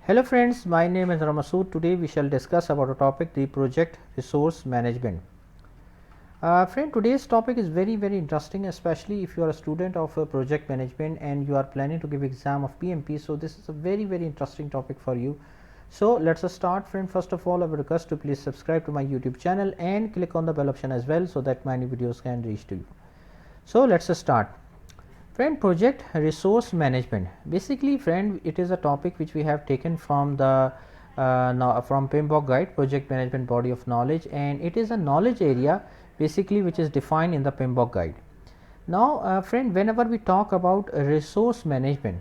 Hello friends, my name is Ramasood. Today we shall discuss about a topic, the project resource management. Friend, today's topic is very interesting, especially if you are a student of project management and you are planning to give exam of PMP. So this is a very interesting topic for you. So let's start, friend. First of all, I would request to please subscribe to my YouTube channel and click on the bell option as well, so that my new videos can reach to you. So let's start. Friend, project resource management. Basically, friend, it is a topic which we have taken from the from PMBOK guide, project management body of knowledge, and it is a knowledge area basically which is defined in the PMBOK guide. Now, friend, whenever we talk about resource management,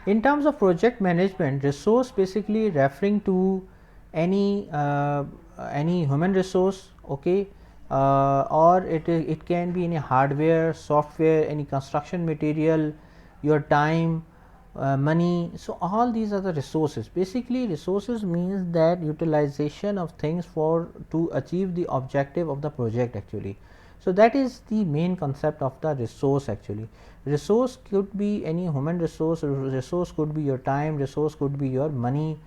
in terms of project management, resource basically referring to any human resource, okay, or it can be any hardware, software, any construction material, your time, money. So all these are the resources. Basically, resources means that utilization of things for to achieve the objective of the project actually. So that is the main concept of the resource actually. Resource could be any human resource, resource could be your time, resource could be your money,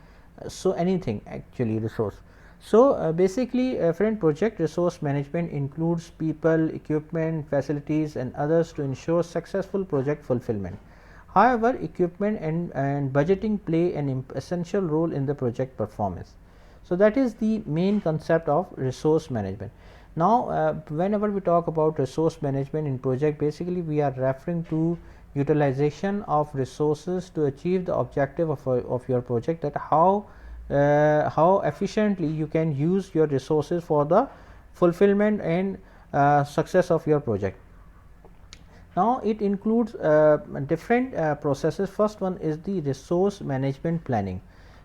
so anything actually resource. So basically, friend, project resource management includes people, equipment, facilities and others to ensure successful project fulfillment. However, equipment and budgeting play an essential role in the project performance. So that is the main concept of resource management. Now, whenever we talk about resource management in project, basically we are referring to utilization of resources to achieve the objective of your project, that how efficiently you can use your resources for the fulfillment and success of your project. Now, it includes different processes. First one is the resource management planning.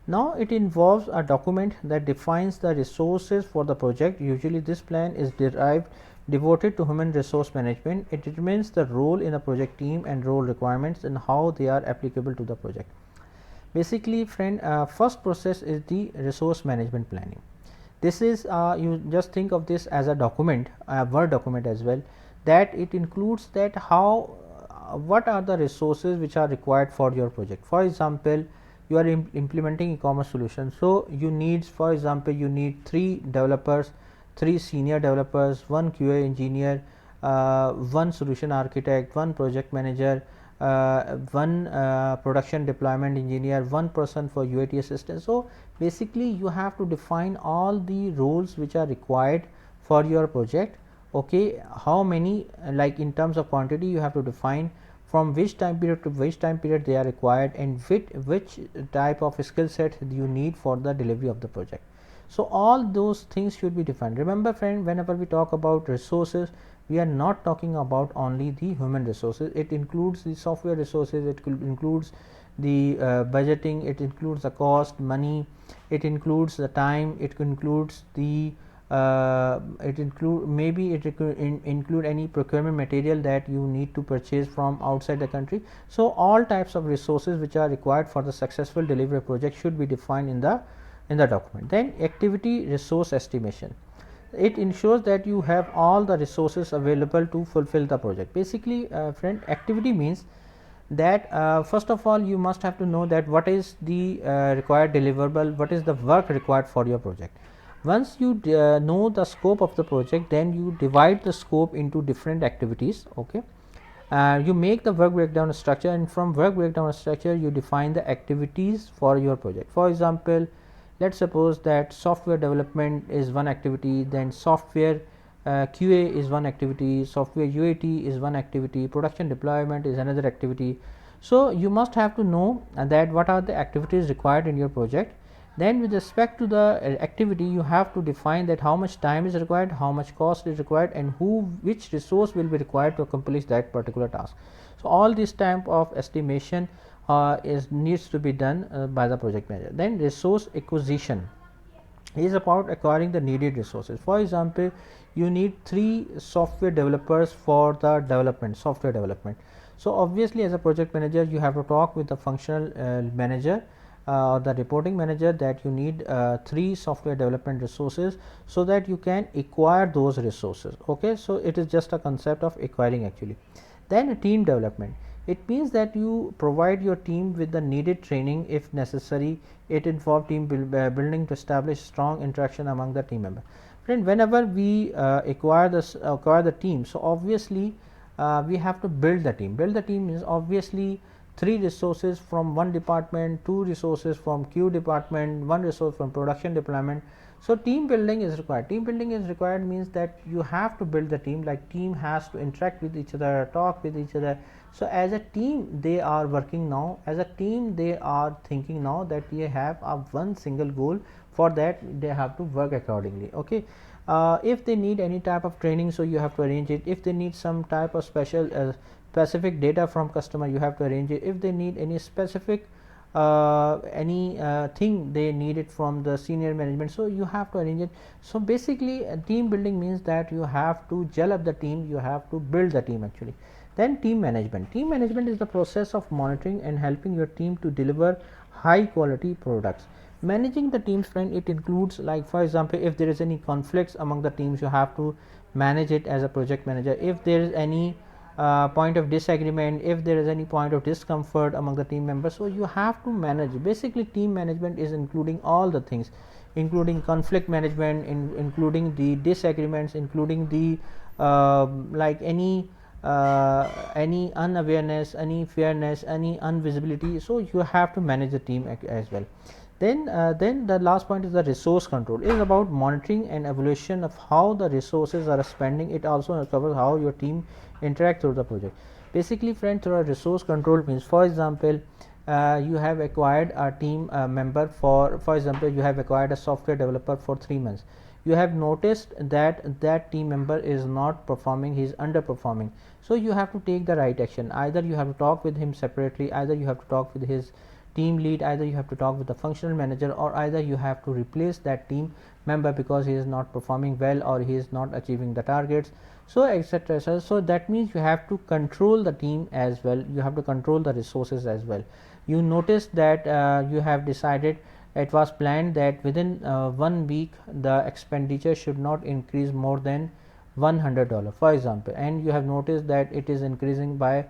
Now, it involves a document that defines the resources for the project. Usually, this plan is devoted to human resource management. It determines the role in a project team and role requirements and how they are applicable to the project. Basically, friend, first process is the resource management planning. This is you just think of this as a document, a Word document as well, that it includes that how what are the resources which are required for your project. For example, you are implementing e-commerce solution, so you need, for example, you need 3 developers, 3 senior developers, 1 QA engineer, 1 solution architect, 1 project manager, 1 production deployment engineer, 1 person for UAT assistant. So basically, you have to define all the roles which are required for your project. Okay, how many, like in terms of quantity, you have to define from which time period to which time period they are required, and which type of skill set you need for the delivery of the project. So all those things should be defined. Remember, friend, whenever we talk about resources, we are not talking about only the human resources. It includes the software resources, it includes the budgeting, it includes the cost, money, it includes the time, it includes the include any procurement material that you need to purchase from outside the country. So all types of resources which are required for the successful delivery project should be defined in the document. Then activity resource estimation. It ensures that you have all the resources available to fulfill the project. Basically, friend, activity means that first of all, you must have to know that what is the required deliverable, what is the work required for your project. Once you know the scope of the project, then you divide the scope into different activities. Okay, you make the work breakdown structure, and from work breakdown structure you define the activities for your project. For example, let's suppose that software development is one activity, then software QA is one activity, software UAT is one activity, production deployment is another activity. So you must have to know that what are the activities required in your project. Then with respect to the activity, you have to define that how much time is required, how much cost is required, and which resource will be required to accomplish that particular task. So all this type of estimation needs to be done by the project manager. Then resource acquisition is about acquiring the needed resources. For example, you need 3 software developers for the software development. So obviously, as a project manager, you have to talk with the functional manager or the reporting manager that you need 3 software development resources, so that you can acquire those resources. Okay, so it is just a concept of acquiring actually. Then team development. It means that you provide your team with the needed training if necessary. It involves team building to establish strong interaction among the team members. Friend, whenever we acquire the team, so obviously we have to build the team. Build the team is obviously 3 resources from one department, 2 resources from Q department, 1 resource from production deployment. So team building is required. Team building is required means that you have to build the team, like team has to interact with each other, talk with each other. So as a team they are working now, as a team they are thinking now that they have a one single goal. For that they have to work accordingly. Okay. If they need any type of training, so you have to arrange it. If they need some type of specific data from customer, you have to arrange it. If they need any specific thing they need it from the senior management, so you have to arrange it. So basically team building means that you have to gel up the team, you have to build the team actually. Then team management. Team management is the process of monitoring and helping your team to deliver high quality products. Managing the teams, friend, it includes, like for example, if there is any conflicts among the teams, you have to manage it as a project manager. If there is any point of disagreement, if there is any point of discomfort among the team members, so you have to manage. Basically team management is including all the things, including conflict management, including the disagreements, including the like any unawareness, any fairness, any invisibility. So you have to manage the team as well. Then the last point is the resource control. It is about monitoring and evaluation of how the resources are spending. It also covers how your team interact through the project. Basically, friends, through a resource control means, for example, you have acquired a team member for example, you have acquired a software developer for 3 months. You have noticed that that team member is not performing, he is underperforming. So you have to take the right action. Either you have to talk with him separately, either you have to talk with his team lead, either you have to talk with the functional manager, or either you have to replace that team member because he is not performing well or he is not achieving the targets, so etc. So that means you have to control the team as well, you have to control the resources as well. You notice that you have decided, it was planned that within 1 week the expenditure should not increase more than $100, for example, and you have noticed that it is increasing by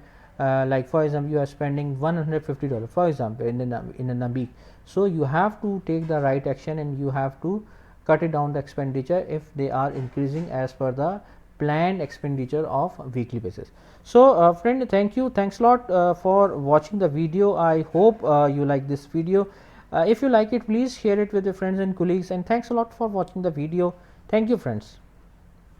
like for example, you are spending $150, for example, in a week. So you have to take the right action and you have to cut it down the expenditure if they are increasing as per the planned expenditure of weekly basis. So friend, thanks a lot for watching the video. I hope you like this video. If you like it, please share it with your friends and colleagues, and thanks a lot for watching the video. Thank you, friends.